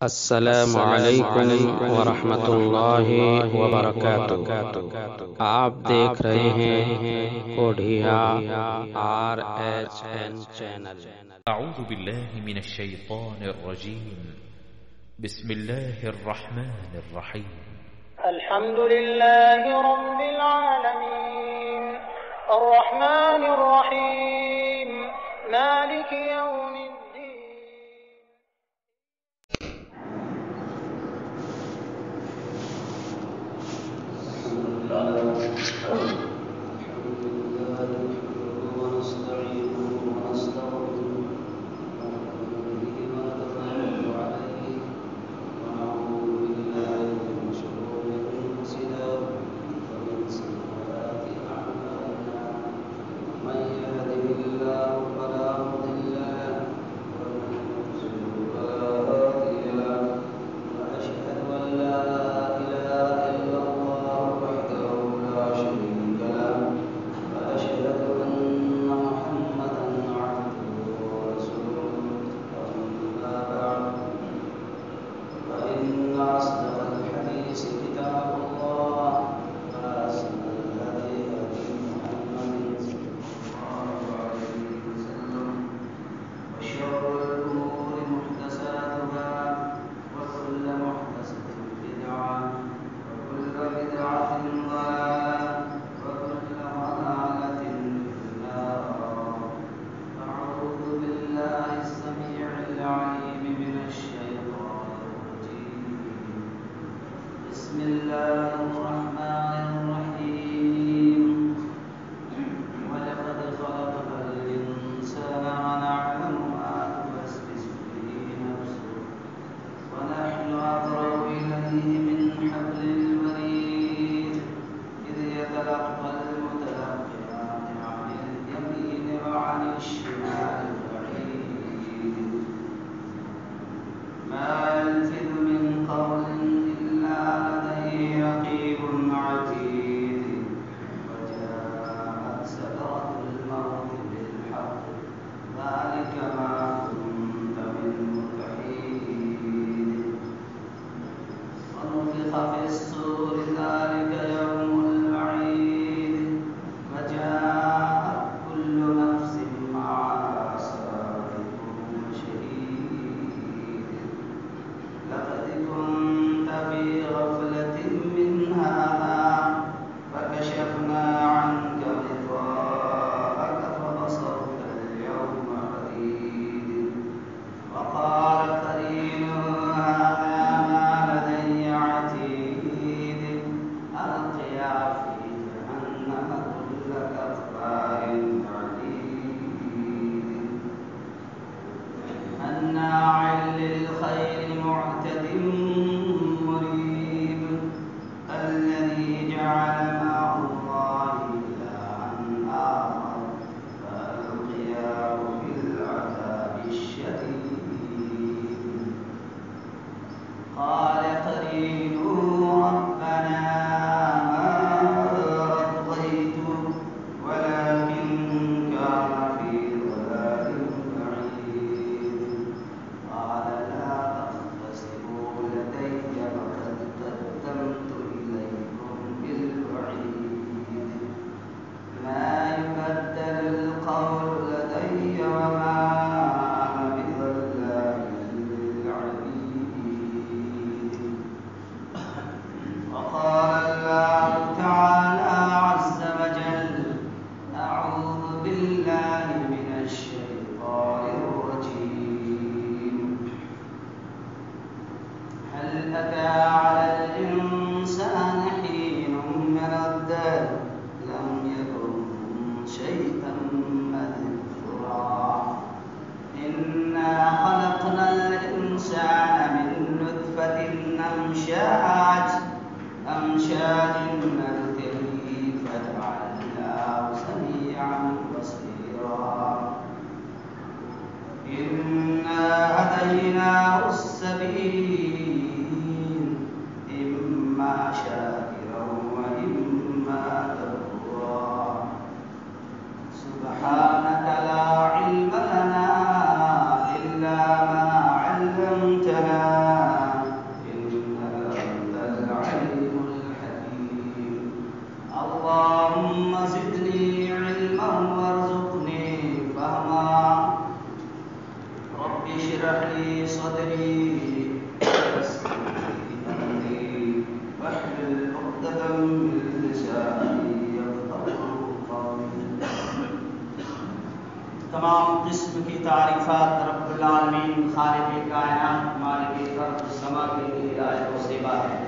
السلام علیکم ورحمۃ اللہ وبرکاتہ۔ آپ دیکھ رہے ہیں کوڈھیا RHN چینل۔ أعوذ بالله من الشيطان الرجيم. بسم الله الرحمن الرحيم. الحمد لله رب العالمين الرحمن الرحيم مالك يوم الدين. اشرح لي صدري ويسر لي أمري واحلل عقدة من لساني يفقهوا قولي. تمام قسم کی تعریفات رب العالمین خالق کائنات مالک ارض السما کے لیے لائق و زیبا ہے،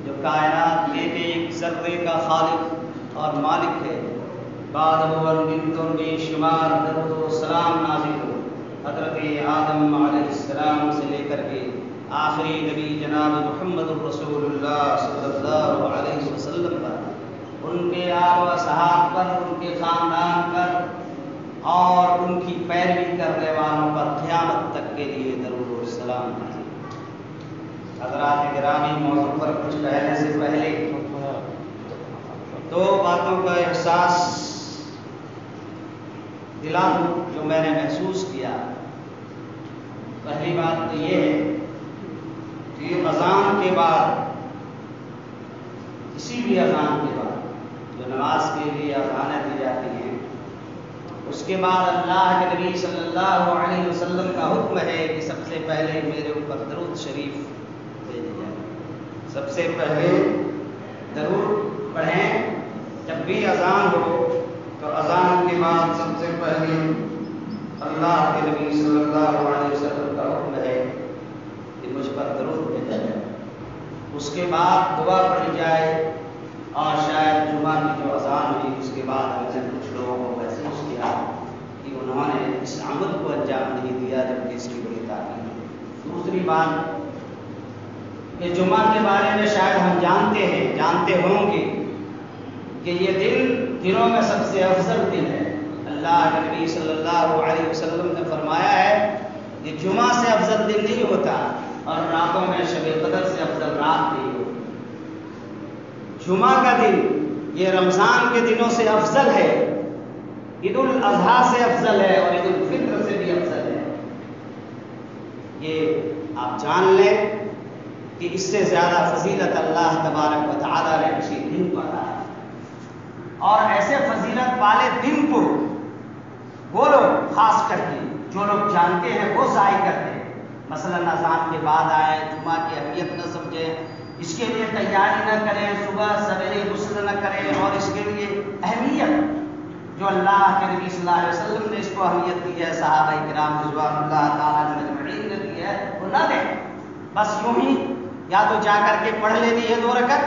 جو کائنات میں ایک ذرے کا خالق اور مالک ہے. بعد اول گنتوں بے شمار درود و سلام نازل ہو حضرت آدم علیہ السلام سے لے کر کے آخری نبی جناب محمد الرسول اللہ صلی اللہ علیہ وسلم پر، ان کے آل و صحاب پر، ان کے خاندان پر اور ان کی پیروی کرنے والوں پر قیامت تک کے لیے درود و سلام نازل ہو. حضرات گرامی، موضوع پر کچھ کہنے سے پہلے دو باتوں کا احساس دلا دوں جو میں نے محسوس کیا. پہلی بات تو یہ ہے کہ اذان کے بعد، کسی بھی اذان کے بعد جو نماز کے لیے اذانیں دی جاتی ہیں، اس کے بعد اللہ کے نبی صلی اللہ علیہ وسلم کا حکم ہے کہ سب سے پہلے میرے اوپر درود شریف بھیجے جائے. سب سے پہلے درود پڑھیں. جب بھی اذان ہو تو اذان کے بعد سب سے پہلے اللہ کے نبی صلی اللہ علیہ وسلم کا حکم ہے کہ مجھ پر درود بھیجا جائے. اس کے بعد دعا پڑھی جائے. اور شاید جمعہ کی جو اذان ہوئی اس کے بعد ہم نے کچھ لوگوں کو محسوس کیا کہ انہوں نے اس عمل کو انجام نہیں دیا جبکہ اس کی بڑی تاکید ہے. دوسری بات کہ جمعہ کے بارے میں شاید ہم جانتے ہوں گے کہ یہ دنوں میں سب سے افضل دن ہے. اللہ کے نبی صلی اللہ علیہ وسلم نے فرمایا ہے کہ جمعہ سے افضل دن نہیں ہوتا اور راتوں میں شب قدر سے افضل رات نہیں ہوتی. جمعہ کا دن یہ رمضان کے دنوں سے افضل ہے، عید الاضحیٰ سے افضل ہے اور عید الفطر سے بھی افضل ہے. یہ آپ جان لیں کہ اس سے زیادہ فضیلت اللہ تبارک و تعالیٰ نے کسی دن کو عطا ہے. اور ایسے فضیلت والے دن کو وہ لوگ خاص کر کے جو لوگ جانتے ہیں وہ ضائع کرتے ہیں. مثلا اذان کے بعد آئے، جمعہ کی اہمیت نہ سمجھیں، اس کے لیے تیاری نہ کریں، صبح سویرے غسل نہ کریں، اور اس کے لیے اہمیت جو اللہ کے نبی صلی اللہ علیہ وسلم نے اس کو اہمیت دی ہے، صحابہ کرام رضوان اللہ تعالیٰ اجمعین نے دی ہے، وہ نہ دیں. بس یوں ہی یا تو جا کر کے پڑھ لینی ہے 2 رکعت،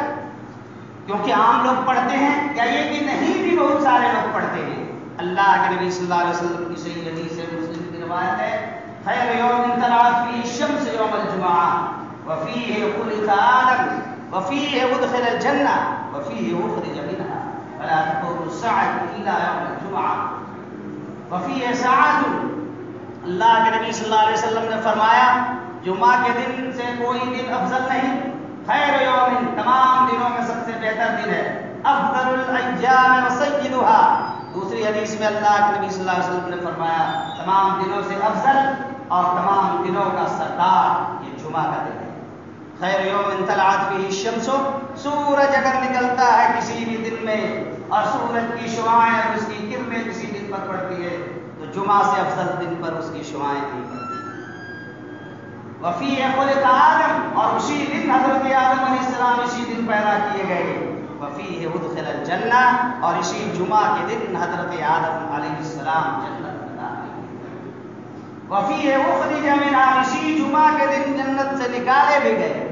کیونکہ عام لوگ پڑھتے ہیں، یا یہ کہ نہیں بھی بہت سارے لوگ پڑھتے ہیں. اللہ کے نبی صلی اللہ علیہ وسلم کی صحیح حدیث ہے، مسلم کی روایت ہے، خیر یوم طلعت فیہ الشمس یوم الجمعہ وفیہ خلق آدم وفیہ ادخل الجنہ وفیہ اخرج منہا فلا تقوم الساعة الا یوم الجمعہ وفیہ ساعۃ. اللہ کے نبی صلی اللہ علیہ وسلم نے فرمایا جمعہ کے دن سے کوئی دن افضل نہیں. خیر یوم، تمام دنوں میں سب سے بہتر دن ہے. افضل الایام وسیدها. دوسری حدیث میں اللہ کے نبی صلی اللہ علیہ وسلم نے فرمایا تمام دنوں سے افضل اور تمام دنوں کا سردار یہ جمعہ کا دن ہے. خیر یوم طلعت فیہ الشمس، سورج اگر نکلتا ہے کسی بھی دن میں اور سورج کی شعاعیں اور اس کی کرنیں کسی دن پر پڑتی ہے تو جمعہ سے افضل دن پر اس کی شعاعیں نہیں پڑتی. وفیہ خلق آدم، اور اسی دن حضرت آدم علیہ السلام اسی دن پیدا کیے گئے. وفیہ ادخل الجنہ، اور اسی جمعہ کے دن حضرت آدم علیہ السلام جنت میں داخل ہوئے. وفیہ اخرج منہا، اسی جمعہ کے دن جنت سے نکالے بھی گئے.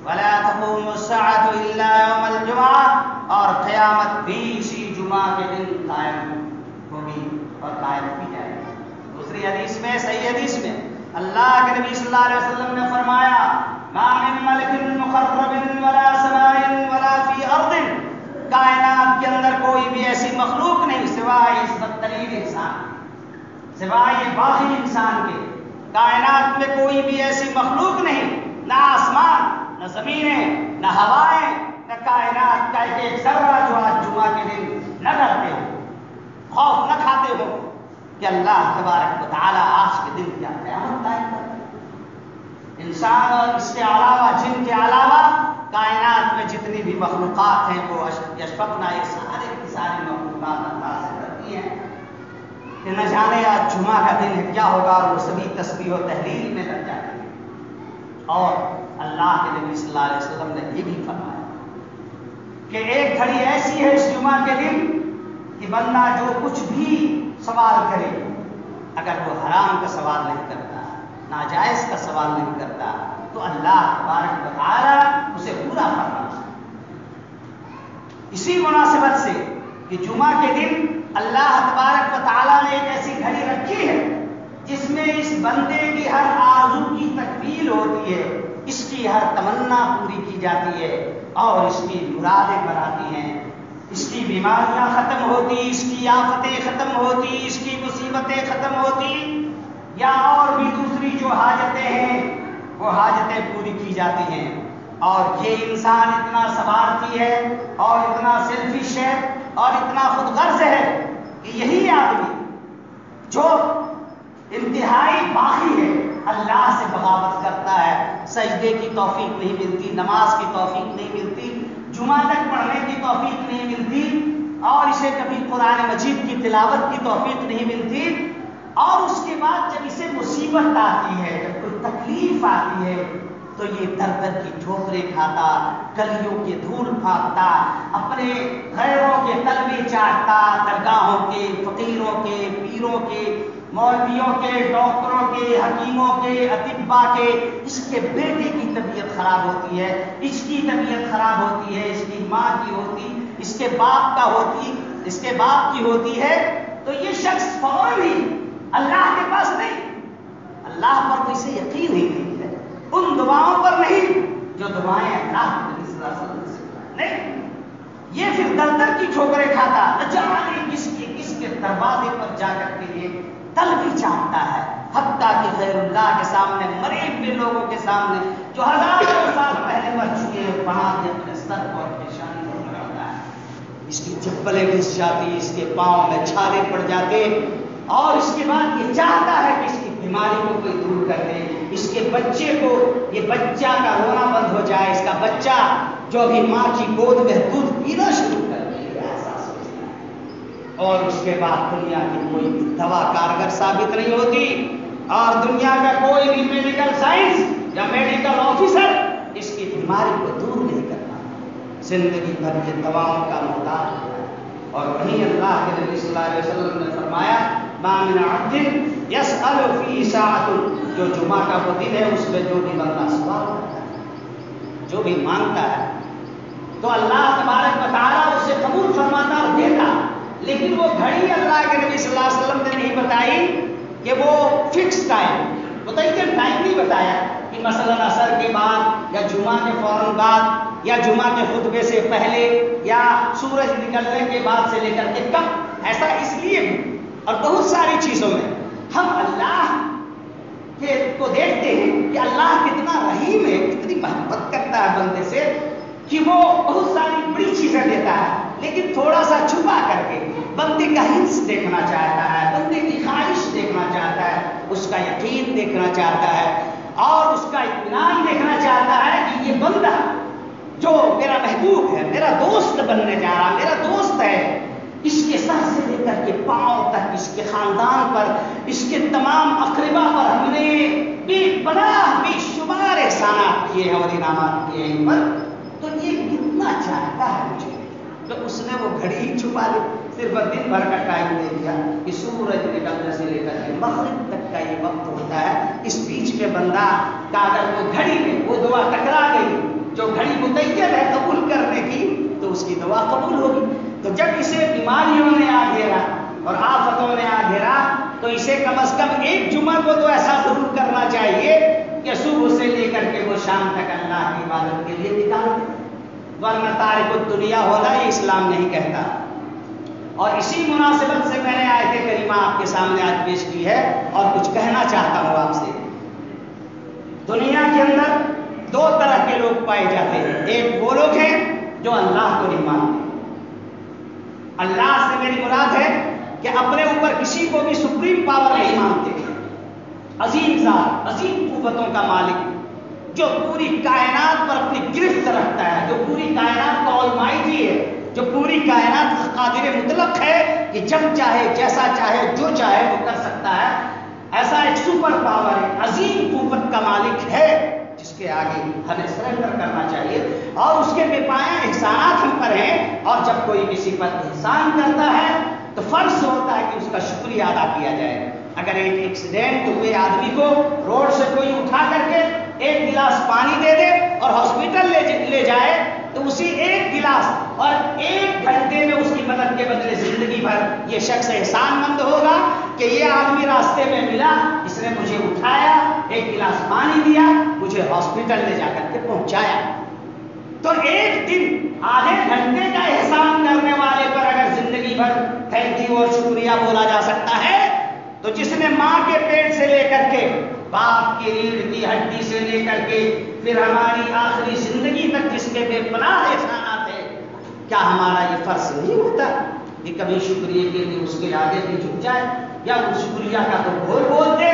ولا تقوم الساعة الا یوم الجمعہ، اور قیامت بھی اسی جمعہ کے دن قائم ہوگی اور قائم کی جائے گی. دوسری حدیث میں، صحیح حدیث میں اللہ کے نبی صلی اللہ علیہ وسلم نے فرمایا ما من ملک مقرب ولا سماء ولا فی ارض، کائنات کے اندر کوئی بھی ایسی مخلوق نہیں سوائے اس بدترین انسان، سوائے یہ باغی انسان کے. کائنات میں کوئی بھی ایسی مخلوق نہیں، نہ آسمان، نہ زمینیں، نہ ہوائیں، نہ کائنات کا ایک ذرہ جو آج جمعہ کے دن نہ ڈرتے ہو، خوف نہ کھاتے ہو کہ اللہ تبارک و تعالیٰ آج کے دن کیا قیامت قائم کرتا ہے. انسان اور اس کے علاوہ، جن کے علاوہ کائنات میں جتنی بھی مخلوقات ہیں وہ یشفقنا، یہ سارے کی ساری مخلوقات اللہ سے ڈرتی ہیں. کہ نہ جانے آج جمعہ کا دن ہے کیا ہوگا، اور وہ سبھی تسبیح و تحلیل میں لگ جاتے ہیں۔ اور اللہ کے نبی صلی اللہ علیہ وسلم نے یہ بھی فرمایا کہ ایک گھڑی ایسی ہے اس جمعہ کے دن کہ بندہ جو کچھ بھی سوال کرے، اگر وہ حرام کا سوال نہیں کرتا، ناجائز کا سوال نہیں کرتا، تو اللہ تبارک و تعالی اسے پورا فرماتا ہے۔ اسی مناسبت سے کہ جمعہ کے دن اللہ تبارک و تعالی نے ایک ایسی گھڑی رکھی ہے جس میں اس بندے کی ہر آرزو کی تکمیل ہوتی ہے، اس کی ہر تمنا پوری کی جاتی ہے، اور اس کی مرادیں بناتی ہیں، اس کی بیماریاں ختم ہوتی، اس کی آفتیں ختم ہوتی، اس کی مصیبتیں ختم ہوتی، یا اور بھی دوسری جو حاجتیں ہیں وہ حاجتیں پوری کی جاتی ہیں۔ اور یہ انسان اتنا سوارتی ہے اور اتنا سیلفش ہے اور اتنا خود غرض ہے کہ یہی آدمی جو انتہائی باغی ہے اللہ سے بغاوت کرتا ہے، سجدے کی توفیق نہیں ملتی، نماز کی توفیق نہیں ملتی، جمعہ تک پڑھنے کی توفیق نہیں ملتی، اور اسے کبھی قرآن مجید کی تلاوت کی توفیق نہیں ملتی، اور اس کے بعد جب اسے مصیبت آتی ہے، جب کوئی تکلیف آتی ہے، تو یہ در در کی ٹھوکریں کھاتا، گلیوں کے دھول پھاکتا، اپنے غیروں کے تلوے چاٹتا، درگاہوں کے، فقیروں کے، پیروں کے، مولویوں کے، ڈاکٹروں کے، حکیموں کے، اطباء کے۔ اس کے بیٹے کی طبیعت خراب ہوتی ہے، اس کی طبیعت خراب ہوتی ہے، اس کی ماں کی ہوتی، اس کے باپ کا ہوتی، اس کے باپ کی ہوتی ہے، تو یہ شخص فوراً ہی اللہ کے پاس نہیں، اللہ پر تو اسے یقین ہی نہیں ہے، ان دعاؤں پر نہیں جو دعائیں اللہ کے نبی صلی اللہ علیہ وسلم سے نہیں، یہ پھر در در کی ٹھوکریں کھاتا، نہ جانے کس کے دروازے پر جا کر کے یہ تل بھی چاہتا ہے، حتیٰ کہ غیر اللہ کے سامنے، مرے ہوئے لوگوں کے سامنے جو ہزاروں سال پہلے مر چکے ہیں، وہاں کے اپنے سر کو اور پیشانی کو لگاتا ہے، اس کی چپلیں گھس جاتی، اس کے پاؤں میں چھالے پڑ جاتے، اور اس کے بعد یہ چاہتا ہے کہ اس کی بیماری کو کوئی دور کر دے، اس کے بچے کو، یہ بچہ کا رونا بند ہو جائے، اس کا بچہ جو ابھی ماں کی گود میں دودھ پینا شروع کر دے، ایسا سوچتا ہے۔ اور اس کے بعد دنیا کی کوئی دوا کارگر ثابت نہیں ہوتی، اور دنیا کا کوئی بھی میڈیکل سائنس یا میڈیکل آفیسر اس کی بیماری کو دور نہیں کرتا، زندگی بھر یہ دواؤں کا محتاج ہوتا ہے۔ اور وہیں اللہ کے نبی صلی اللہ علیہ وسلم نے فرمایا، ما من عبد یسأل فی ساعۃ، جو جمعہ کا وہ دن ہے اس میں جو بھی بندہ سوال کرتا ہے، جو بھی مانگتا ہے، تو اللہ تبارک و تعالیٰ اسے قبول فرماتا اور دیتا، لیکن وہ گھڑی اللہ کے نبی صلی اللہ علیہ وسلم نے نہیں بتائی کہ وہ فکس ٹائم، متعین ٹائم نہیں بتایا کہ مثلاً عصر کے بعد یا جمعہ کے فوراً بعد یا جمعہ کے خطبے سے پہلے یا سورج نکلنے کے بعد سے لے کر کے کب، ایسا اس لیے بھی، اور بہت ساری چیزوں میں ہم اللہ کو دیکھتے ہیں کہ اللہ کتنا رحیم ہے، کتنی محبت کرتا ہے بندے سے، کہ وہ بہت ساری بڑی چیزیں دیتا ہے، لیکن تھوڑا سا چھپا کر کے بندے کا ہنس دیکھنا چاہتا ہے، بندے کی خواہش دیکھنا چاہتا ہے، اس کا یقین دیکھنا چاہتا ہے، اور اس کا اطمینان دیکھنا چاہتا ہے کہ یہ بندہ جو میرا محبوب ہے، میرا دوست بننے جا رہا، میرا دوست ہے، اس کے سر سے لے کر کے پاؤں تک، اس کے خاندان پر، اس کے تمام اقربا پر ہم نے بے پناہ بے شمار احسانات کیے ہیں اور انعامات کیے ہیں پر، تو یہ کتنا چاہتا ہے مجھے، تو اس نے وہ گھڑی ہی چھپا لی، صرف دن بھر کا ٹائم دے دیا کہ سورج نکلنے سے لے کر کے مغرب تک کا یہ وقت ہوتا ہے، اس بیچ میں بندہ کا اگر وہ گھڑی میں وہ دعا ٹکرا گئی جو گھڑی متعین ہے قبول کرنے کی، تو اس کی دعا قبول ہوگی۔ تو جب اسے بیماریوں نے آ گھیرا اور آفتوں نے آ گھیرا، تو اسے کم از کم ایک جمعہ کو تو ایسا ضرور کرنا چاہیے کہ صبح سے لے کر کے وہ شام تک اللہ کی عبادت کے لیے نکال دے، ورنہ تارک الدنیا ہونا یہ اسلام نہیں کہتا۔ اور اسی مناسبت سے میں نے آیت کریمہ آپ کے سامنے آج پیش کی ہے اور کچھ کہنا چاہتا ہوں آپ سے۔ دنیا کے اندر دو طرح کے لوگ پائے جاتے ہیں، ایک وہ لوگ ہیں جو اللہ کو نہیں مانتے، اللہ سے میری مراد ہے کہ اپنے اوپر کسی کو بھی سپریم پاور نہیں مانتے، عظیم ذات، عظیم قوتوں کا مالک جو پوری کائنات پر اپنی گرفت رکھتا ہے، جو پوری کائنات کا آلمائٹی ہے، جو پوری کائنات کا قادر مطلق ہے کہ جب چاہے جیسا چاہے جو چاہے وہ کر سکتا ہے، ایسا ایک سپر پاور ہے، عظیم قوت کا مالک ہے جس کے آگے ہمیں سرنڈر کرنا چاہیے، اور اس کے بے پایہ احسانات ہم پر ہیں، اور جب کوئی کسی پر احسان کرتا ہے تو فرض ہوتا ہے کہ اس کا شکریہ ادا کیا جائے۔ اگر ایک ایکسیڈنٹ ہوئے آدمی کو روڈ سے کوئی اٹھا کر کے ایک گلاس پانی دے دے اور ہاسپٹل لے جائے تو اسی ایک گلاس اور 1 گھنٹے میں اس کی مدد کے بدلے زندگی بھر یہ شخص احسان مند ہوگا کہ یہ آدمی راستے میں ملا، اس نے مجھے اٹھایا، ایک گلاس پانی دیا، مجھے ہاسپٹل لے جا کر کے پہنچایا۔ تو ایک دن آدھے گھنٹے کا احسان کرنے والے پر اگر زندگی بھر تھینک یو اور شکریہ بولا جا سکتا ہے، تو جس نے ماں کے پیٹ سے لے کر کے باپ کی ریڑھ کی ہڈی سے لے کر کے پھر ہماری آخری زندگی تک جس کے بے پناہ احسانات ہیں، کیا ہمارا یہ فرض نہیں ہوتا کہ کبھی شکریہ کے لیے اس کے آگے بھی جھک جائے، یا اس شکریہ کا تو بول دے،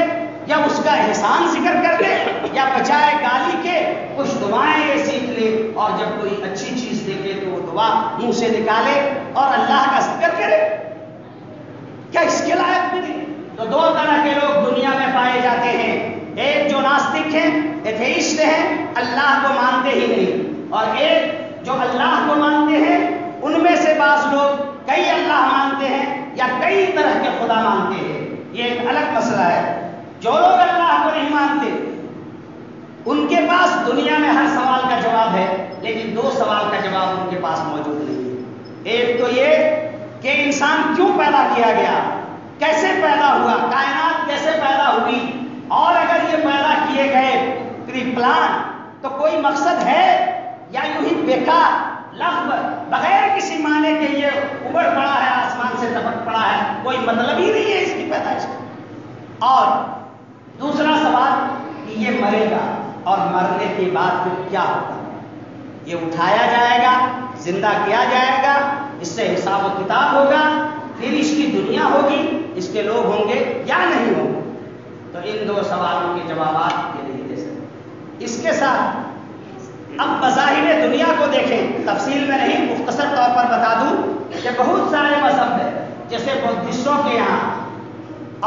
یا اس کا احسان ذکر کر لے، یا بجائے گالی کے کچھ دعائیں یہ سیکھ لے، اور جب کوئی اچھی چیز دیکھے تو وہ دعا منہ سے نکالے اور اللہ کا ذکر کرے؟ کیا اس کے لائق بھی نہیں؟ تو 2 طرح کے لوگ دنیا میں پائے جاتے ہیں، ایک جو ناستک ہیں، ایتھیسٹ ہیں، اللہ کو مانتے ہی نہیں، اور ایک جو اللہ کو مانتے ہیں۔ ان میں سے بعض لوگ کئی اللہ مانتے ہیں یا کئی طرح کے خدا مانتے ہیں، یہ ایک الگ مسئلہ ہے۔ جو لوگ اللہ کو نہیں مانتے ان کے پاس دنیا میں ہر سوال کا جواب ہے، لیکن 2 سوال کا جواب ان کے پاس موجود نہیں ہے۔ ایک تو یہ کہ انسان کیوں پیدا کیا گیا، کیسے پیدا ہوا، کائنات کیسے پیدا ہوئی، اور اگر یہ پیدا کیے گئے پری پلان تو کوئی مقصد ہے یا یوں ہی بیکار لفظ بغیر کسی معنی کے یہ ابڑ پڑا ہے، آسمان سے ٹپک پڑا ہے، کوئی مطلب ہی نہیں ہے اس کی پیدائش کا۔ اور دوسرا سوال کہ یہ مرے گا اور مرنے کے بعد پھر کیا ہوگا، یہ اٹھایا جائے گا، زندہ کیا جائے گا، اس سے حساب و کتاب ہوگا، پھر اس کی دنیا ہوگی، اس کے لوگ ہوں گے یا نہیں ہوں گے۔ تو ان 2 سوالوں کے جوابات یہ نہیں دے سکتے۔ اس کے ساتھ اب مذاہب دنیا کو دیکھیں، تفصیل میں نہیں، مختصر طور پر بتا دوں کہ بہت سارے مذہب ہیں، جیسے بدھسٹوں کے یہاں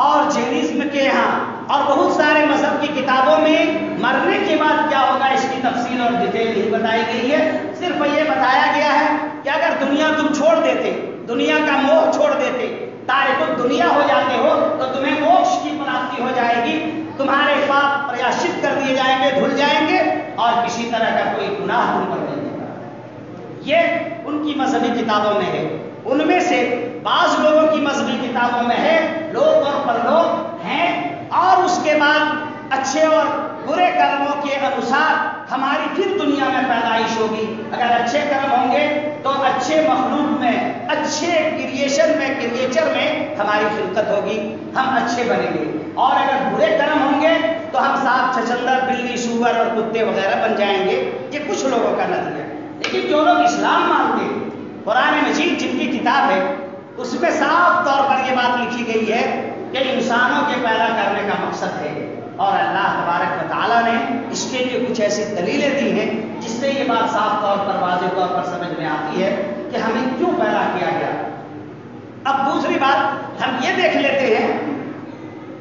اور جینزم کے یہاں اور بہت سارے مذہب کی کتابوں میں مرنے کے بعد کیا ہوگا اس کی تفصیل اور ڈیٹیل نہیں بتائی گئی ہے، صرف یہ بتایا گیا ہے کہ اگر دنیا تم چھوڑ دیتے، دنیا کا موہ چھوڑ دیتے، تارک الدنیا ہو جاتے ہو، تو تمہیں موکش کی پراپتی ہو جائے گی، تمہارے پاپ پریاشت کر دیے جائیں گے، دھل جائیں گے، اور کسی طرح کا کوئی گناہ تم پر نہیں ہوگا۔ یہ ان کی مذہبی کتابوں میں ہے۔ ان میں سے بعض لوگوں کی مذہبی کتابوں میں ہے لوگ اور پرلوک ہیں، اور اس کے بعد اچھے اور برے کرموں کے انوسار ہماری پھر دنیا میں پیدائش ہوگی۔ اگر اچھے کرم ہوں گے تو اچھے مخلوق میں، اچھے کریشن میں، کریچر میں ہماری خلقت ہوگی، ہم اچھے بنیں گے، اور اگر برے کرم ہوں گے تو ہم سانپ، چھچندر، بلی، سور اور کتے وغیرہ بن جائیں گے۔ یہ کچھ لوگوں کا نظریہ ہے، لیکن جو لوگ اسلام مانتے ہیں، قرآن مجید جن کی کتاب ہے اس میں صاف طور پر یہ بات لکھی گئی ہے کہ انسانوں کے پیدا کرنے کا مقصد ہے، اور اللہ تبارک و تعالیٰ نے اس کے لیے کچھ ایسی دلیلیں دی ہیں جس سے یہ بات صاف طور پر، واضح طور پر سمجھ میں آتی ہے کہ ہمیں کیوں پیدا کیا گیا۔ اب دوسری بات ہم یہ دیکھ لیتے ہیں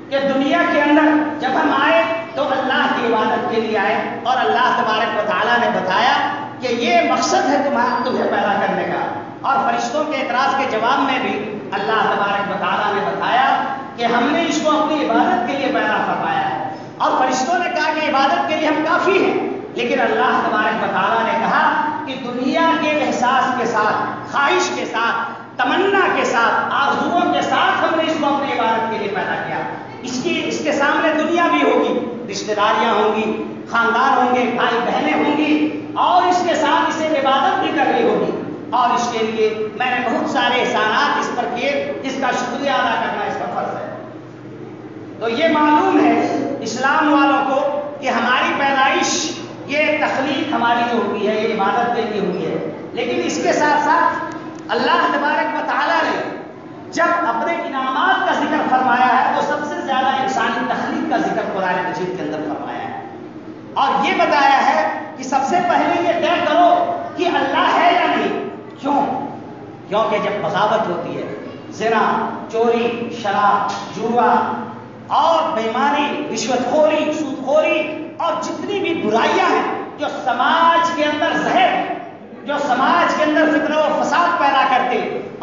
کہ دنیا کے اندر جب ہم آئے تو اللہ کی عبادت کے لیے آئے، اور اللہ تبارک و تعالیٰ نے بتایا کہ یہ مقصد ہے تمہیں پیدا کرنے کا، اور فرشتوں کے اعتراض کے جواب میں بھی اللہ تبارک و تعالیٰ نے بتایا کہ ہم نے اس کو اپنی عبادت کے لیے پیدا فرمایا ہے، اور فرشتوں نے کہا کہ عبادت کے لیے ہم کافی ہیں، لیکن اللہ تبارک و تعالیٰ نے کہا کہ دنیا کے احساس کے ساتھ، خواہش کے ساتھ، تمنا کے ساتھ، آرزوؤں کے ساتھ ہم نے اس کو اپنی عبادت کے لیے پیدا کیا۔ اس کے سامنے دنیا بھی ہوگی، رشتہ داریاں ہوں گی، خاندان ہوں گے، بھائی بہنیں ہوں گی، اور اس کے ساتھ اسے عبادت بھی کرنی ہوگی، اور اس کے لیے میں نے بہت سارے احسانات اس پر کیے، اس کا شکریہ ادا کرنا اس کا فرض ہے۔ تو یہ معلوم ہے اسلام والوں کو کہ ہماری پیدائش، یہ تخلیق ہماری جو ہوئی ہے، یہ عبادت کے لیے ہوئی ہے، لیکن اس کے ساتھ ساتھ اللہ تبارک و تعالیٰ نے جب اپنے انعامات کا ذکر فرمایا ہے تو سب سے زیادہ انسانی تخلیق کا ذکر قرآن مجید کے اندر فرمایا ہے، اور یہ بتایا ہے کہ سب سے پہلے یہ طے کرو کہ اللہ ہے یا نہیں۔ کیوں؟ کیونکہ جب بغاوت ہوتی ہے، زنا، چوری، شراب، جوا اور بےایمانی، رشوت خوری، سود خوری اور جتنی بھی برائیاں ہیں جو سماج کے اندر زہر ہے، جو سماج کے اندر فتنہ و فساد پیدا کرتے،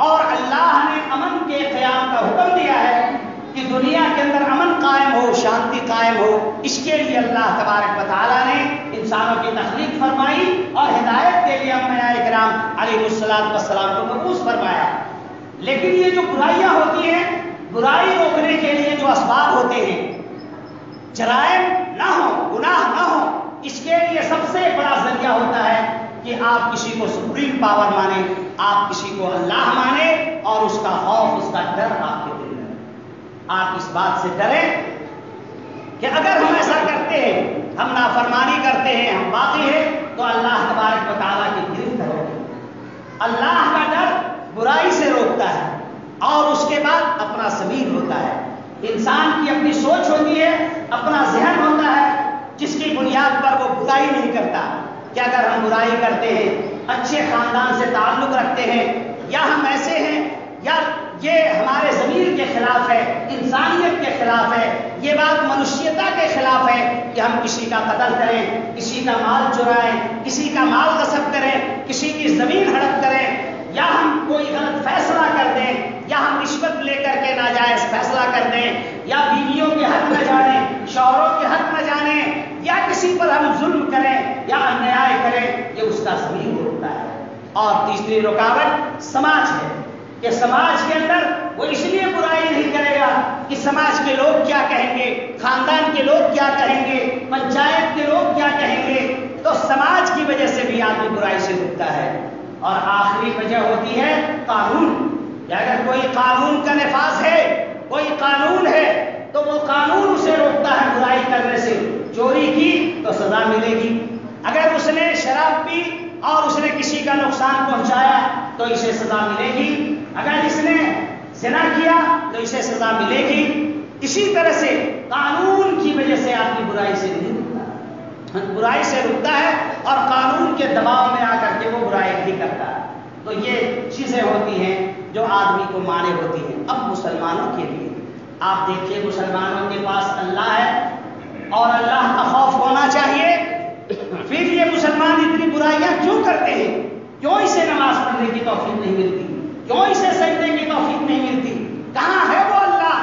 اور اللہ نے امن کے قیام کا حکم دیا ہے کہ دنیا کے اندر امن قائم ہو، شانتی قائم ہو، اس کے لیے اللہ تبارک و تعالیٰ نے انسانوں کی تخلیق فرمائی اور ہدایت کے لیے انبیاء کرام علیہ السلام کو مبعوث فرمایا۔ لیکن یہ جو برائیاں ہوتی ہیں، برائی روکنے کے لیے جو اسباب ہوتے ہیں، جرائم نہ ہو، گناہ نہ ہو، اس کے لیے سب سے بڑا ذریعہ ہوتا ہے کہ آپ کسی کو سپریم پاور مانیں، آپ کسی کو اللہ مانیں اور اس کا خوف، اس کا ڈر آپ کے دل میں، آپ اس بات سے ڈریں کہ اگر ہم ایسا کرتے ہیں، ہم نافرمانی کرتے ہیں، ہم باغی ہیں، تو اللہ تبارک و تعالیٰ کی گرفت ہوگی۔ اللہ کا ڈر برائی سے روکتا ہے اور اس کے بعد اپنا ضمیر ہوتا ہے، انسان کی اپنی سوچ ہوتی ہے، اپنا ذہن ہوتا ہے، جس کی بنیاد پر وہ برائی نہیں کرتا۔ کہ اگر ہم برائی کرتے ہیں، اچھے خاندان سے تعلق رکھتے ہیں، یا ہم ایسے ہیں، یا یہ ہمارے ضمیر کے خلاف ہے، انسانیت کے خلاف ہے، یہ بات منشیتا کے خلاف ہے کہ ہم کسی کا قتل کریں، کسی کا مال چرائیں، کسی کا مال غصب کریں، کسی کی زمین ہڑپ کریں، یا ہم کوئی غلط فیصلہ کر دیں، یا ہم رشوت لے کر کے ناجائز فیصلہ کر دیں، یا بیویوں کے حق نہ جانیں، شوہروں کے حق نہ جانیں، یا کسی پر ہم ظلم کریں یا انیائے کریں، یہ اس کا ضمیر ہوتا ہے۔ اور تیسری رکاوٹ سماج ہے کہ سماج کے اندر وہ اس لیے برائی نہیں کرے گا کہ سماج کے لوگ کیا کہیں گے، خاندان کے لوگ کیا کہیں گے، پنچایت کے لوگ کیا کہیں گے، تو سماج کی وجہ سے بھی آدمی برائی سے رکتا ہے۔ اور آخری وجہ ہوتی ہے قانون، کہ اگر کوئی قانون کا نفاذ ہے، کوئی قانون ہے، تو وہ قانون اسے روکتا ہے برائی کرنے سے۔ چوری کی تو سزا ملے گی، اگر اس نے شراب پی اور اس نے کسی کا نقصان پہنچایا تو اسے سزا ملے گی، اگر اس نے زنا کیا تو اسے سزا ملے گی۔ اسی طرح سے قانون کی وجہ سے آدمی برائی سے نہیں رکتا، برائی سے رکتا ہے اور قانون کے دباؤ میں آ کر کے وہ برائی نہیں کرتا۔ تو یہ چیزیں ہوتی ہیں جو آدمی کو مانے ہوتی ہیں۔ اب مسلمانوں کے لیے آپ دیکھیے، مسلمانوں کے پاس اللہ ہے اور اللہ کا خوف ہونا چاہیے، پھر یہ مسلمان اتنی برائیاں کیوں کرتے ہیں؟ کیوں اسے نماز پڑھنے کی توفیق نہیں ملتی؟ کیوں اسے سجدے کی توفیق نہیں ملتی؟ کہاں ہے وہ اللہ؟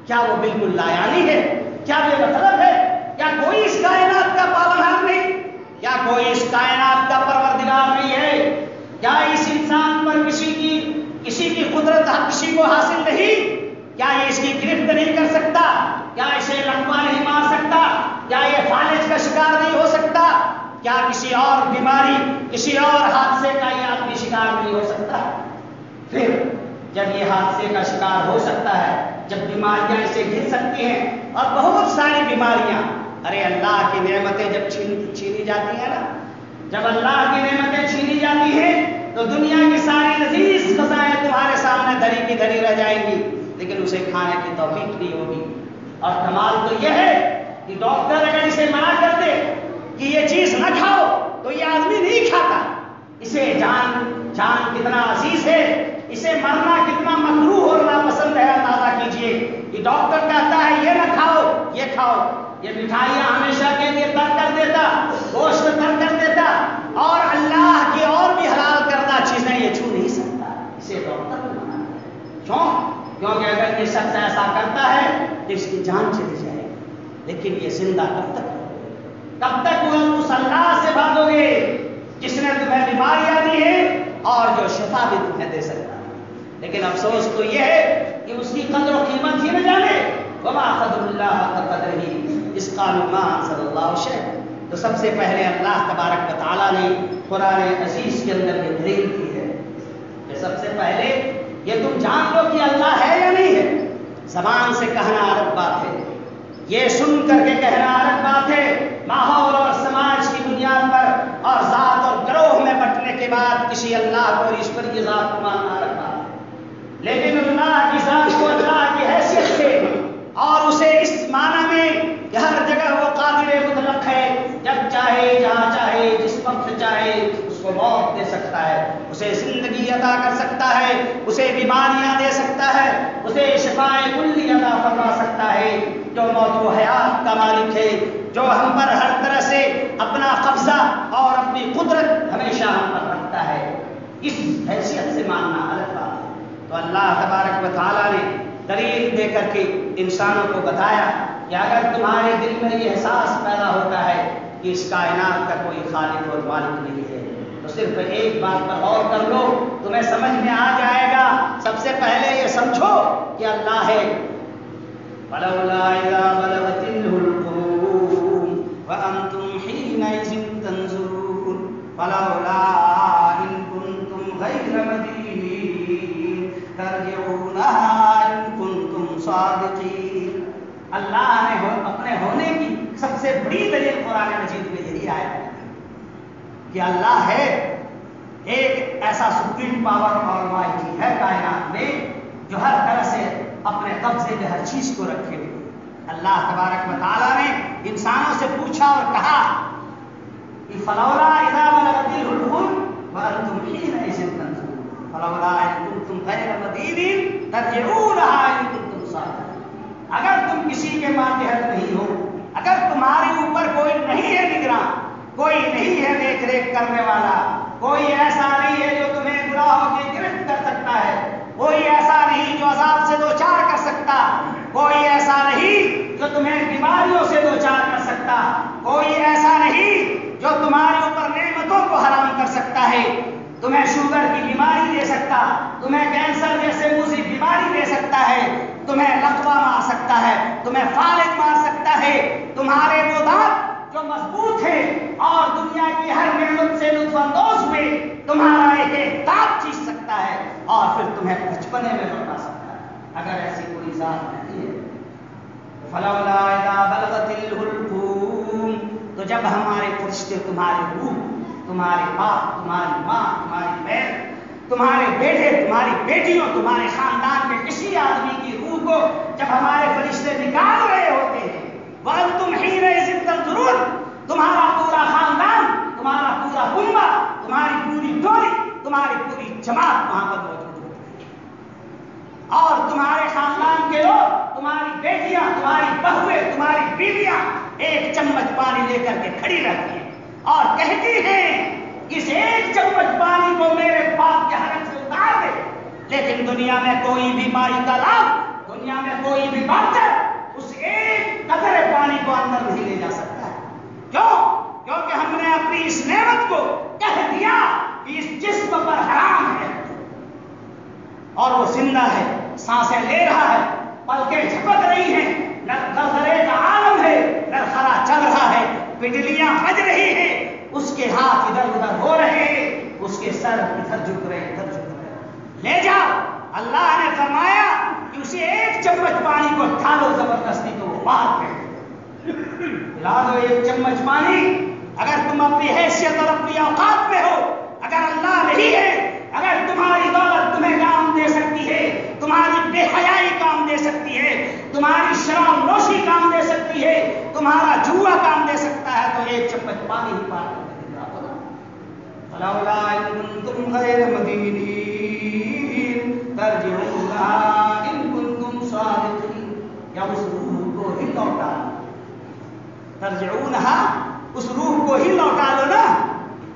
کیا وہ بالکل لایانی ہے؟ کیا بے مطلب ہے؟ کیا کوئی اس کائنات کا پالنہار نہیں؟ کیا کوئی اس کائنات کا پروردگار نہیں ہے؟ کیا اس انسان پر کسی کی قدرت کسی کو حاصل نہیں؟ کیا یہ اس کی گرفت نہیں کر سکتا؟ کیا اسے لقمہ نہیں مار سکتا؟ کیا یہ فالج کا شکار نہیں ہو سکتا؟ کیا کسی اور بیماری، کسی اور حادثے کا یہ آدمی شکار نہیں ہو سکتا؟ پھر جب یہ حادثے کا شکار ہو سکتا ہے، جب بیماریاں اسے گھر سکتی ہیں، اور بہت ساری بیماریاں، ارے اللہ کی نعمتیں جب چھینی جاتی ہیں نا، جب اللہ کی نعمتیں چھینی جاتی ہیں تو دنیا کی ساری لذیذ غذائیں تمہارے سامنے دھری کی دھری رہ جائیں گی، لیکن اسے کھانے کی توفیق نہیں ہوگی۔ اور کمال تو یہ ہے کہ ڈاکٹر اگر اسے منع کر دے کہ یہ چیز نہ کھاؤ تو یہ آدمی نہیں کھاتا۔ اسے جان کتنا عزیز ہے، اسے مرنا کتنا مکروہ اور ناپسند ہے، اندازہ کیجئے۔ یہ ڈاکٹر کہتا ہے یہ نہ کھاؤ، یہ کھاؤ، یہ مٹھائیاں ہمیشہ کے لیے ترک کر دیتا، گوشت ترک کر دیتا، اور اللہ کی اور بھی حلال کردہ چیزیں یہ چھو نہیں سکتا، اسے ڈاکٹر نے منع کیا۔ کیوں؟ کیونکہ اگر یہ شخص ایسا کرتا ہے تو اس کی جان چلی جائے گی، لیکن یہ زندہ کب تک رہو گے؟ کب تک وہ اس اللہ سے بھاگو گے جس نے تمہیں بیماریاں دی ہیں اور جو شفا بھی تمہیں دے سکتا ہے؟ لیکن افسوس تو یہ ہے کہ اس کی قدر و قیمت ہی نہ جانے۔ وما قدر اللہ حق قدرہ اذ قالوا ما انزل اللہ شیئا۔ تو سب سے پہلے اللہ تبارک و تعالیٰ نے قرآن عزیز کے اندر یہ دلیل کی ہے کہ سب سے پہلے یہ تم جان لو کہ اللہ ہے یا نہیں ہے۔ زبان سے کہنا الگ بات ہے، یہ سن کر کے کہنا الگ بات ہے، ماحول اور سماج کی بنیاد پر اور ذات اور گروہ میں بٹنے کے بعد کسی اللہ کو اور ایشور کی ذات کو ماننا الگ بات ہے۔ لیکن اللہ کی ذات کو اللہ کی حیثیت سے اور اسے اس معنی میں کہ ہر جگہ وہ قادر مطلق ہے، جب چاہے جہاں چاہے جس وقت چاہے اس کو کو موت دے سکتا ہے، اسے زندگی عطا کر سکتا ہے، اسے بیماریاں دے سکتا ہے، اسے شفاء کلی عطا فرما سکتا ہے، جو موت و حیات کا مالک ہے، جو ہم پر ہر طرح سے اپنا قبضہ اور اپنی قدرت ہمیشہ ہم پر رکھتا ہے، اس حیثیت سے ماننا الگ بات ہے۔ تو اللہ تبارک و تعالیٰ نے دلیل دے کر کے انسانوں کو بتایا کہ اگر تمہارے دل میں یہ احساس پیدا ہوتا ہے کہ اس کائنات کا کوئی خالق اور مالک نہیں ہے، تو صرف ایک بات پر غور کر لو، تمہیں سمجھ میں آ جائے گا۔ سب سے پہلے یہ سمجھو کہ اللہ ہے۔ فَلَوْلَا إِذَا بَلَغَتِ الْحُلْقُومَ وَأَنْتُمْ حِينَئِذٍ تَنظُرُونَ فَلَوْلَا إِن كُنتُمْ غَيْرَ مَدِينِينَ تَرْجِعُونَهَا إِن كُنتُمْ صَادِقِينَ۔ اللہ نے اپنے ہونے کی سب سے بڑی دلیل قرآن مجید میں یہی آیا ہے کہ اللہ ہے، ایک ایسا سپریم پاور اور مالکی ہے کائنات میں جو ہر طرح سے اپنے قبضے میں ہر چیز کو رکھے ہوئے۔ اللہ تبارک و تعالیٰ نے انسانوں سے پوچھا اور کہا کہ فلولا اذا بلغت الحلقوم وانتم حينئذ تنظرون فلولا ان كنتم غير مدينين ترجعونها ان كنتم صادقين۔ اگر تم کسی کے ماتحت نہیں ہو، اگر تمہارے اوپر کوئی نہیں ہے نگراں، کوئی نہیں ہے دیکھ ریکھ کرنے والا، کوئی ایسا نہیں ہے جو تمہیں گناہوں کی گرفت کر سکتا ہے، کوئی ایسا نہیں جو عذاب سے دوچار کر سکتا، کوئی ایسا نہیں جو تمہیں بیماریوں سے دوچار کر سکتا، کوئی ایسا نہیں جو تمہارے اوپر نعمتوں کو حرام کر سکتا ہے، تمہیں شوگر کی بیماری دے سکتا، تمہیں کینسر جیسے موذی بیماری دے سکتا ہے، تمہیں لقوہ مار سکتا ہے، تمہیں فالج مار سکتا ہے، تمہارے وہ دانت جو مضبوط ہے اور دنیا کی ہر نعمت سے لطف اندوز ہوئے تمہارا ایک ایک دانت چیز سکتا ہے اور پھر تمہیں بچپنے میں لوٹا سکتا ہے، اگر ایسی کوئی ذات نہیں ہے۔ فلولا اذا بلغت الحلقوم، تو جب ہمارے فرشتے تمہارے روح، تمہارے باپ، تمہاری ماں، تمہاری بہن، تمہارے بیٹے، تمہاری بیٹیوں، تمہارے خاندان کے کسی آدمی کی روح کو جب ہمارے فرشتے نکال رہے ہوتے ہیں، وَأَنْتُمْ حِينَئِذٍ تَنظُرُونَ، تمہارا پورا خاندان، تمہارا پورا کنبہ، تمہاری پوری ٹولی، تمہاری پوری جماعت وہاں پر موجود ہوتی ہے، اور تمہارے خاندان کے لوگ، تمہاری بیٹیاں، تمہاری بہویں، تمہاری بیویاں ایک چمچ پانی لے کر کے کھڑی رہتی ہیں اور کہتی ہیں اس ایک چمچ پانی کو میرے باپ کے حلق سے اتار دے، لیکن دنیا میں کوئی بھی مائی کا لاب، دنیا میں کوئی بھی ڈاکٹر اس ایک قطرے پانی کو اندر نہیں لے جا سکتا ہے۔ کیوں؟ کیونکہ ہم نے اپنی اس نعمت کو کہہ دیا کہ اس جسم پر حرام ہے، اور وہ زندہ ہے، سانسیں لے رہا ہے، پلکیں جھپک رہی ہیں، نہ زلزلے کا عالم ہے، نہ خرا چل رہا ہے، پٹلیاں بج رہی ہیں، اس کے ہاتھ ادھر ادھر ہو رہے ہیں، اس کے سر ادھر جھک رہے ہیں، ادھر جھک رہے ہیں، لے جاؤ۔ اللہ نے فرمایا کہ اسے ایک چمچ پانی کو ڈالو زبردستی تو وہ باہر پھینک پلا دو ایک چمچ پانی۔ اگر تم اپنی حیثیت اور اپنی اوقات میں ہو، اگر اللہ نہیں ہے، اگر تمہاری دولت تمہیں کام دے سکتی ہے، تمہاری بے حیائی کام دے سکتی ہے، تمہاری شراب نوشی کام دے سکتی ہے، تمہارا جوا کام دے سکتا ہے، تو ایک چمچ پانی ہی پار کر کے دکھا دو نا۔ فلولا ان کنتم غیر مدینین ترجعونها ان کنتم صادقین، یا اس روح کو ہی لوٹا لو، ترجعونها اس روح کو ہی لوٹا لو نا،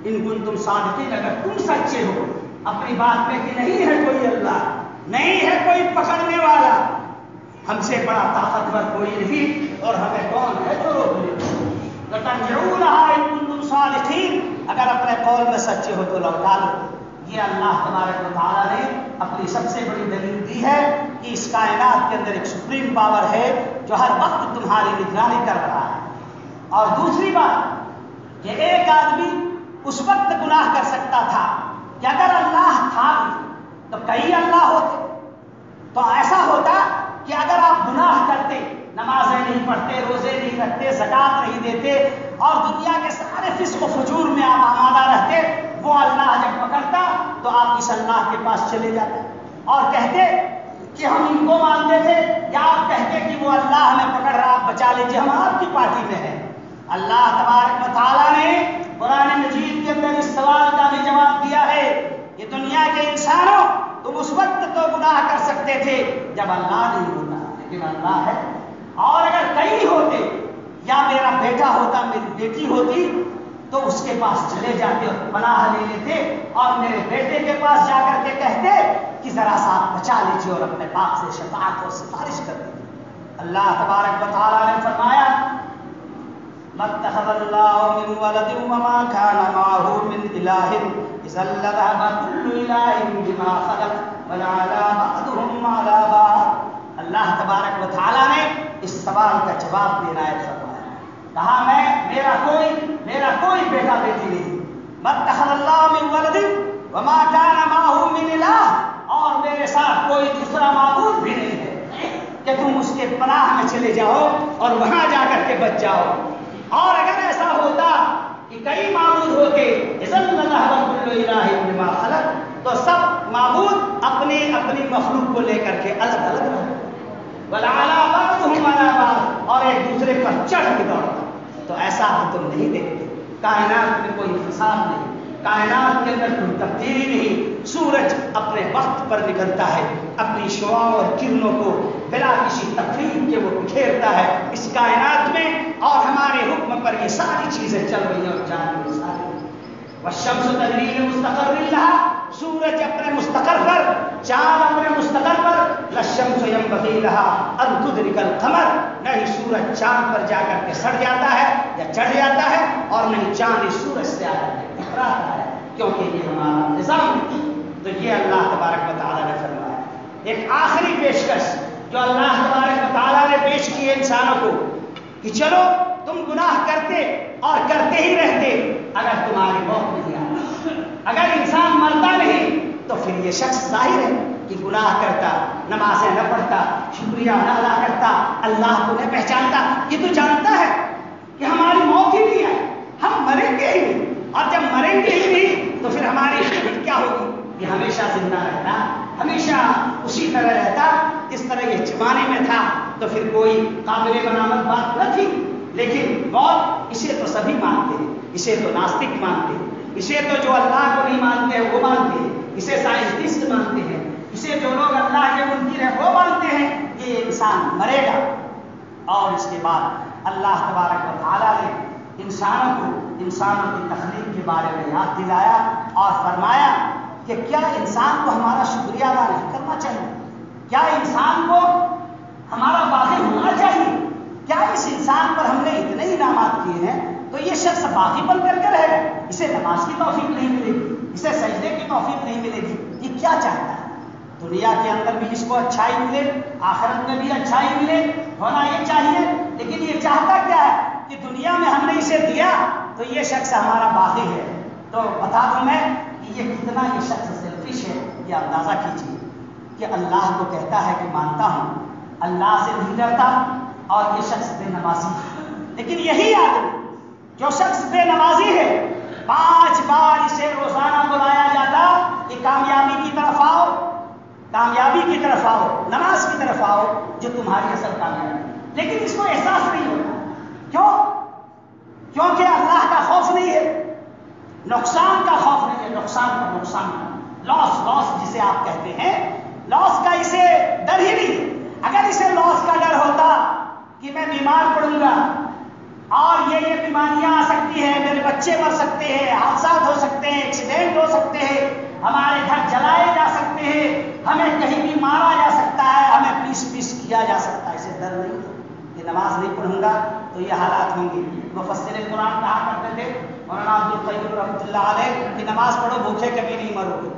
ان کنتم صادقین، اگر تم سچے ہو اپنی بات میں کہ نہیں ہے کوئی اللہ، نہیں ہے کوئی پکڑنے والا، ہم سے بڑا طاقتور کوئی نہیں، اور ہمیں کون ہے جو روک لے؟ ترجعونها ان کنتم صادقین، اگر اپنے قول میں سچے ہو تو لوٹا لو۔ یہ اللہ تبارک و تعالیٰ نے اپنی سب سے بڑی دلیل دی ہے کہ اس کائنات کے اندر ایک سپریم پاور ہے جو ہر وقت تمہاری نگرانی کر رہا ہے۔ اور دوسری بات کہ ایک آدمی اس وقت گناہ کر سکتا تھا کہ اگر اللہ تھا تو کئی اللہ ہوتے، تو ایسا ہوتا کہ اگر آپ گناہ کرتے، نمازیں نہیں پڑھتے، روزے نہیں رکھتے، زکات نہیں دیتے، اور دنیا کے سارے فسق و فجور میں آپ آمادہ رہتے، وہ اللہ جب پکڑتا تو آپ اس اللہ کے پاس چلے جاتے اور کہتے کہ ہم ان کو مانتے تھے، یا آپ کہتے کہ وہ اللہ ہمیں پکڑ رہا، آپ بچا لیجیے، ہم آپ کی پارٹی میں ہیں۔ اللہ تبارک و تعالیٰ نے قرآن مجید کے اندر اس سوال کا بھی جواب دنیا کے انسانوں تم اس وقت تو گناہ کر سکتے تھے جب اللہ نہیں ہوتا، لیکن اللہ ہے، اور اگر کئی ہوتے یا میرا بیٹا ہوتا میری بیٹی ہوتی تو اس کے پاس چلے جاتے اور پناہ لے لیتے اور میرے بیٹے کے پاس جا کر کے کہتے کہ ذرا سا بچا لیجیے اور اپنے باپ سے شفاعت اور سفارش کر دیجیے۔ اللہ تبارک و تعالیٰ نے فرمایا مَتَّخَذَ اللَّهُ مِن وَلَدٍ وَمَا كَانَ مَعَهُ مِنْ إِلَٰهٍ إِذًا لَّذَهَبَ كُلُّ إِلَٰهٍ بِمَا خَلَقَ وَلَعَلَا بَعْضُهُمْ عَلَىٰ بَعْضٍ۔ اللہ تبارک و تعالیٰ نے اس سوال کا جواب دینا ہے فرمایا، کہا میرا کوئی بیٹا بیٹی نہیں، مَتَّخَذَ اللَّهُ مِن وَلَدٍ وَمَا كَانَ مَعَهُ مِنْ إِلَٰهٍ، اور میرے ساتھ کوئی دوسرا معبود بھی نہیں ہے کہ تم اس کے پناہ میں چلے جاؤ اور وہاں جا کر کے بچ جاؤ۔ اور اگر ایسا ہوتا کہ کئی معبود ہوتے اذا لذهب كل اله بما خلق، تو سب معبود اپنی اپنی مخلوق کو لے کر کے الگ الگ رہتے، ولعلى بعضهم على بعض، اور ایک دوسرے پر چڑھ کے دوڑتا۔ تو ایسا تم نہیں دیکھتے، کائنات میں کوئی فساد نہیں، کائنات کے اندر کوئی تبدیلی نہیں، سورج اپنے وقت پر نکلتا ہے، اپنی شعاعوں اور کرنوں کو بلا کسی تفریق کے وہ بکھیرتا ہے اس کائنات میں، اور ہمارے حکم پر یہ ساری چیزیں چل رہی ہیں اور جا رہی ہیں ساری۔ والشمس تجری لمستقر لها، سورج اپنے مستقر پر، چاند اپنے مستقر پر، للشمس ينبغي لها ان تدرك القمر، نہیں سورج چاند پر جا کر کے سڑ جاتا ہے یا چڑھ جاتا ہے، اور نہیں چاند سورج سے آ کر کے ٹکراتا ہے، کیونکہ یہ ہمارا نظام ہے۔ تو یہ اللہ تبارک و تعالیٰ نے فرمایا۔ ایک آخری پیشکش جو اللہ تبارک و تعالیٰ نے پیش کی ہے انسانوں کو کہ چلو تم گناہ کرتے اور کرتے ہی رہتے، اگر تمہاری موت نہیں آتی، اگر انسان مرتا نہیں تو پھر یہ شخص ظاہر ہے کہ گناہ کرتا، نمازیں نہ پڑھتا، شکریہ نہ ادا کرتا، اللہ کو نہ پہچانتا۔ یہ تو جانتا ہے کہ ہماری موت ہی نہیں ہے، ہم مریں گے ہی نہیں، اور جب مریں گے ہی نہیں تو پھر ہماری شکل کیا ہوگی؟ یہ ہمیشہ زندہ رہتا، ہمیشہ اسی طرح رہتا جس طرح یہ زمانے میں تھا، تو پھر کوئی قابل مرامت بات نہ تھی۔ لیکن موت اسے تو سبھی مانتے ہیں، اسے تو ناستک مانتے ہیں، اسے تو جو اللہ کو نہیں مانتے ہیں وہ مانتے ہیں، اسے سائنٹسٹ مانتے ہیں، اسے جو لوگ اللہ کے منکر ہیں وہ مانتے ہیں کہ یہ انسان مرے گا۔ اور اس کے بعد اللہ تبارک و تعالیٰ نے انسانوں کی تخلیق کے بارے میں یاد دلایا اور فرمایا کہ کیا انسان کو ہمارا شکریہ ادا نہیں کرنا چاہیے؟ کیا انسان کو ہمارا باغی ہونا چاہیے؟ کیا اس انسان پر ہم نے اتنے انعامات کیے ہیں تو یہ شخص باغی بن کر کے رہے گا؟ اسے نماز کی توفیق نہیں ملے گی، اسے سجدے کی توفیق نہیں ملے گی۔ یہ کیا چاہتا ہے؟ دنیا کے اندر بھی اس کو اچھائی ملے، آخرت میں بھی اچھائی ملے، ہونا یہ چاہیے، لیکن یہ چاہتا کیا ہے کہ دنیا میں ہم نے اسے دیا تو یہ شخص ہمارا باغی ہے۔ تو بتا دوں میں کہ یہ کتنا یہ شخص سیلفش ہے، یہ اندازہ کیجیے کہ اللہ کو کہتا ہے کہ مانتا ہوں، اللہ سے نہیں ڈرتا، اور یہ شخص بے نمازی ہے۔ لیکن یہی آدمی جو شخص بے نمازی ہے 5 بار اسے روزانہ بلایا جاتا کہ کامیابی کی طرف آؤ، کامیابی کی طرف آؤ، نماز کی طرف آؤ جو تمہاری اصل کامیابی، لیکن اس کو احساس نہیں ہوتا۔ کیوں؟ کیونکہ اللہ کا خوف نہیں ہے، نقصان کا خوف نہیں ہے، نقصان کا لاس جسے آپ کہتے ہیں، لاس کا اسے ڈر ہی نہیں۔ اگر اسے لاس کا ڈر ہوتا کہ میں بیمار پڑوں گا اور یہ بیماریاں آ سکتی ہیں، میرے بچے مر سکتے ہیں، حادثات ہو سکتے ہیں، ایکسیڈنٹ ہو سکتے ہیں، ہمارے گھر جلائے جا سکتے ہیں، ہمیں کہیں بھی مارا جا سکتا ہے، ہمیں پیس کیا جا سکتا ہے، اسے ڈر نہیں کہ نماز نہیں پڑھوں گا تو یہ حالات ہوں گے۔ مفسر قرآن کہا کرتے تھے مولانا عبد القیوم رحمۃ اللہ علیہ کہ نماز پڑھو بھوکے کبھی نہیں مرو گے،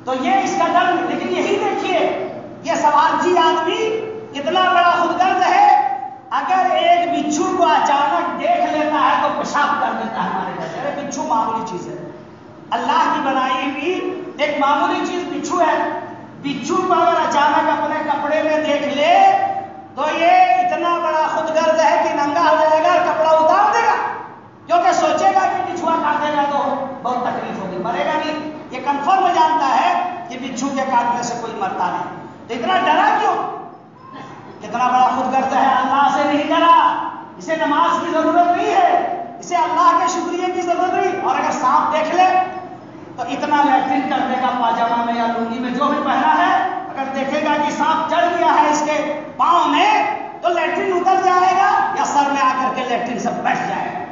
تو یہ اس کا ڈر۔ لیکن یہی دیکھیے یہ سوارجی آدمی کتنا بڑا خودگرد ہے، اگر ایک بچھو کو اچانک دیکھ لیتا ہے تو پیشاب کر دیتا ہے ہمارے گھر۔ ارے بچھو معمولی چیز ہے، اللہ کی بنائی ہوئی ایک معمولی چیز بچھو ہے، بچھو کو اگر اچانک اپنے کپڑے میں دیکھ لے تو یہ اتنا بڑا خودگرد ہے کہ ننگا ہو جائے گا، کپڑا اتار دے گا، کیونکہ سوچے گا کہ بچھوا کاٹے گا تو بہت تکلیف ہوگی، مرے گا نہیں۔ یہ کنفرم جانتا ہے کہ بچھو کے کاٹنے سے کوئی مرتا نہیں، تو اتنا ڈرا کیوں؟ کتنا بڑا خودگرد ہے، اللہ سے نہیں ڈرا، اسے نماز کی ضرورت نہیں ہے، اسے اللہ کے شکریہ کی ضرورت نہیں۔ اور اگر سانپ دیکھ لے تو اتنا لیٹرین کر دے گا پاجامہ میں یا لنگی میں جو بھی پہنا ہے، اگر دیکھے گا کہ سانپ چڑھ گیا ہے اس کے پاؤں میں تو لیٹرین اتر جائے گا یا سر میں آ کر کے لیٹرین سے بیٹھ جائے گا.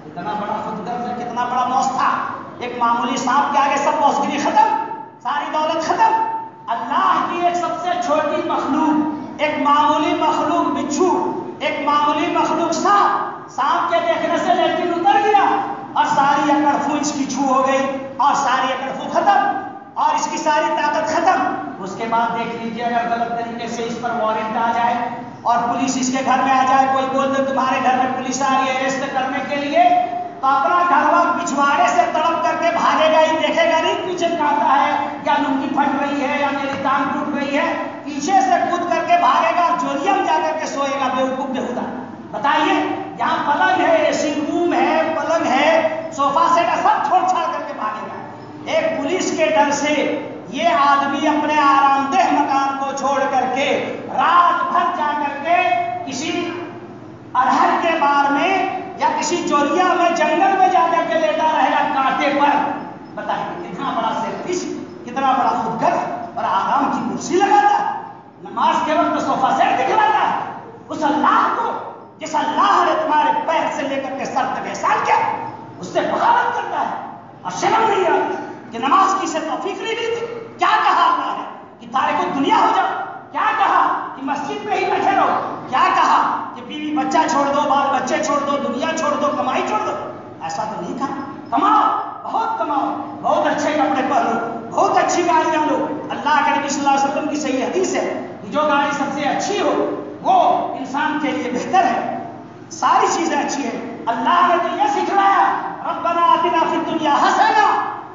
اتنا بڑا خود غرض ہے، کتنا بڑا موس تھا. ایک معمولی سانپ کے آگے سب موسگری ختم، ساری دولت ختم. اللہ کی ایک سب سے چھوٹی مخلوق، ایک معمولی مخلوق بچھو، ایک معمولی مخلوق سانپ کے دیکھنے سے لیٹرین اتر گیا اور ساری اکڑ فو اس کی چھو ہو گئی اور ساری اکڑ فو ختم اور اس کی ساری طاقت ختم. اس کے بعد دیکھ لیجیے اگر غلط طریقے سے اس پر وارنٹ آ جائے اور پولیس اس کے گھر میں آ جائے، کوئی بول دے تمہارے گھر میں پولیس آ رہی ہے اریسٹ کرنے کے لیے، تو اپنا گھر والوں پچھواڑے سے تڑپ کر کے بھاگے گا ہی، دیکھے گا نہیں پیچھے کانٹا ہے یا لنگی پھٹ رہی ہے یا میری ٹانگ ٹوٹ گئی ہے، پیچھے سے کود کر کے بھاگے گا، چوریا میں جا کر کے سوئے گا بیوقوف بےہودہ. بتائیے یہاں پلنگ ہے، اے سی روم ہے، پلنگ ہے، صوفہ سیٹ ہے، سب چھوڑ چھاڑ کر کے بھاگے گا. ایک پولیس کے ڈر سے یہ آدمی اپنے آرام دہ مکان کو چھوڑ کر کے رات بھر جا کر کے کسی ارہر کے بار میں یا کسی چوریا میں جنگل میں جا کر کے لیٹا رہے گا کانٹے پر. بتائیے کتنا بڑا سیلفش، کتنا بڑا خود غرض، اور آرام کی کرسی لگاتا ہے، نماز کے وقت صوفہ سیٹ دکھلاتا ہے. اس اللہ کو جس اللہ نے تمہارے پیر سے لے کر کے سر تک احسان کیا، اس سے بغاوت کرتا ہے اور شرم نہیں آتی کہ نماز کی سے توفیق نہیں دی تھی. کیا کہا اللہ نے کہ تارک دنیا ہو جاؤ، کیا کہا کہ مسجد میں ہی بیٹھے رہو، کیا کہا کہ بیوی بچہ چھوڑ دو، بال بچے چھوڑ دو، دنیا چھوڑ دو، کمائی چھوڑ دو. ایسا تو نہیں کہا. کماؤ، بہت کماؤ، بہت اچھے کپڑے پہنو، بہت اچھی گاڑیاں لو. اللہ کے نبی صلی اللہ علیہ وسلم کی صحیح حدیث ہے کہ جو گاڑی سب سے اچھی ہو وہ انسان کے لیے بہتر ہے. ساری چیزیں اچھی ہیں. اللہ نے تو یہ سکھلایا ربنا آتنا فی الدنیا حسنہ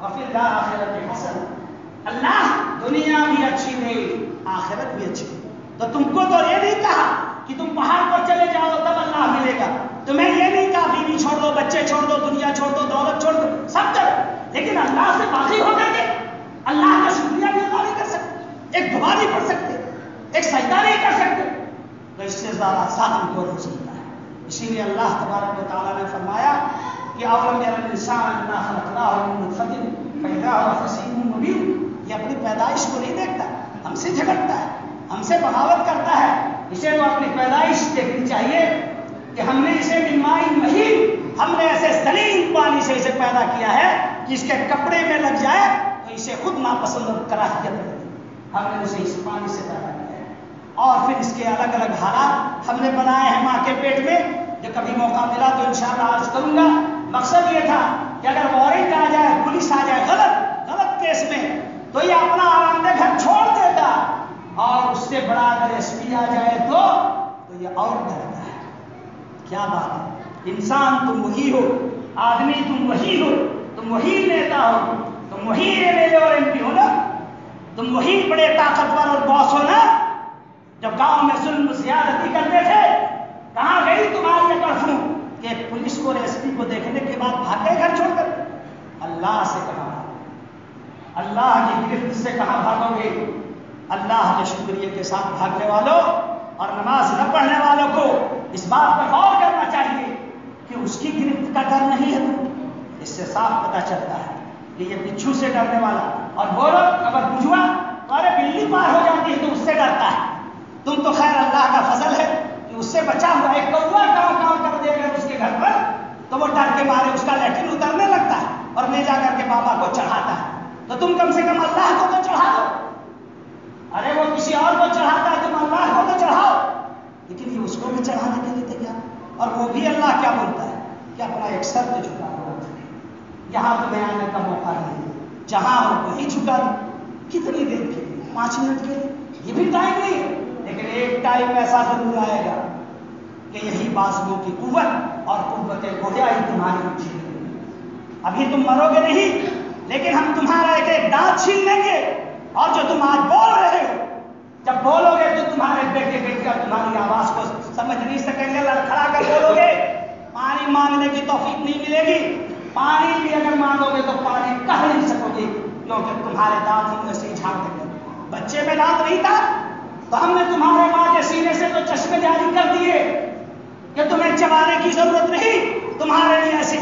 وفی الآخرۃ حسنہ. اللہ دنیا بھی اچھی دے، آخرت بھی اچھی دے. تو تم کو تو یہ نہیں کہا کہ تم پہاڑ پر چلے جاؤ تب اللہ ملے گا. تمہیں یہ نہیں کہا بیوی چھوڑ دو، بچے چھوڑ دو، دنیا چھوڑ دو، دولت چھوڑ دو، سب کرو، لیکن اللہ سے باقی ہو کر کے اللہ کا شکریہ بھی ادا نہیں کر سکتے، ایک دعا نہیں پڑھ سکتے، ایک سجدہ نہیں کر سکتے، تو اس سے زیادہ ظالم کون ہو سکتا ہے. اسی لیے اللہ تبارک و تعالیٰ نے فرمایا کہ اولم یری الانسان انا خلقناہ من نطفۃ فاذا هو خصیم مبین. یہ اپنی پیدائش کو نہیں دیکھتا، ہم سے جھگڑتا ہے، ہم سے بغاوت کرتا ہے. اسے تو اپنی پیدائش دیکھنی چاہیے کہ ہم نے اسے من ماء مہین، ہم نے ایسے ذلیل پانی سے اسے پیدا کیا ہے کہ اس کے کپڑے میں لگ جائے تو اسے خود ناپسند اور کراہیت لگے. ہم نے اسے اس پانی سے پیدا کیا ہے اور پھر اس کے الگ الگ حالات ہم نے بنائے ہیں ماں کے پیٹ میں. جو کبھی موقع ملا تو انشاءاللہ عرض کروں گا. مقصد یہ تھا کہ اگر وارنٹ آ جائے، پولیس آ جائے غلط کیس میں، تو یہ اپنا آرام دہ گھر چھوڑ دیتا، اور اس سے بڑا اگر ایس پی آ جائے تو یہ اور ڈرتا ہے. کیا بات ہے. انسان تم وہی ہو، آدمی تم وہی ہو، تم وہی نیتا ہو، تم وہی ایم ایل اے اور ایم پی ہو نا، تم وہی بڑے طاقتور اور باس ہو نا. جب گاؤں میں ظلم زیادتی کرتے تھے کہاں گئی تمہاری اکڑفوں کہ پولیس کو اور ایس پی کو دیکھنے کے بعد بھاگے گھر چھوڑ کر. اللہ سے کہاں، اللہ کی گرفت سے کہاں بھاگو گے. اللہ کے شکریہ کے ساتھ بھاگنے والوں اور نماز نہ پڑھنے والوں کو اس بات پر غور کرنا چاہیے کہ اس کی گرفت کا ڈر نہیں ہے. اس سے صاف پتہ چلتا ہے کہ یہ بچھو سے ڈرنے والا. اور بولو اگر بجھوا تو ارے بلی پار ہو جاتی ہے تو اس سے ڈرتا ہے. تم تو خیر اللہ کا فضل ہے کہ اس سے بچا ہوا. ایک کوا کام کر دے گا اس کے گھر پر تو وہ ڈر کے مارے اس کا لیٹرین اترنے لگتا ہے اور لے جا کر کے بابا کو چڑھاتا ہے. تو تم کم سے کم اللہ کو تو چڑھا دو. ارے وہ کسی اور کو چڑھاتا ہے، تم اللہ کو تو چڑھاؤ. لیکن یہ اس کو بھی چڑھانے کے لیے تیار، اور وہ بھی اللہ کیا بولتا ہے کہ اپنا ایک سر تو جھکا ہوا ہے، یہاں تمہیں آنے کا موقع نہیں، جہاں ہو وہیں جھکا دو. کتنی دیر کے لیے؟ 5 منٹ کے لیے؟ یہ بھی ٹائم نہیں ہے. لیکن ایک ٹائم ایسا ضرور آئے گا کہ یہی بازوؤں کی قوت اور قوت گویائی تمہاری اٹھے گی. ابھی تم مرو گے نہیں، لیکن ہم تمہارا ایک ایک دانت چھین لیں گے. اور جو تم آج بول رہے ہو، جب بولو گے تو تمہارے بیٹے بیٹیاں تمہاری آواز کو سمجھ نہیں سکیں گے. لڑکھڑا کر بولو گے، پانی مانگنے کی توفیق نہیں ملے گی. پانی بھی اگر مانگو گے تو پانی کہہ نہیں سکو گے، کیونکہ تمہارے دانت ہم نے سے جھاڑ دیں گے. بچے میں دانت نہیں تھا تو ہم نے تمہارے ماں کے سینے سے تو چشمے جاری کر دیے کہ تمہیں چبانے کی ضرورت نہیں. تمہارے لیے ایسی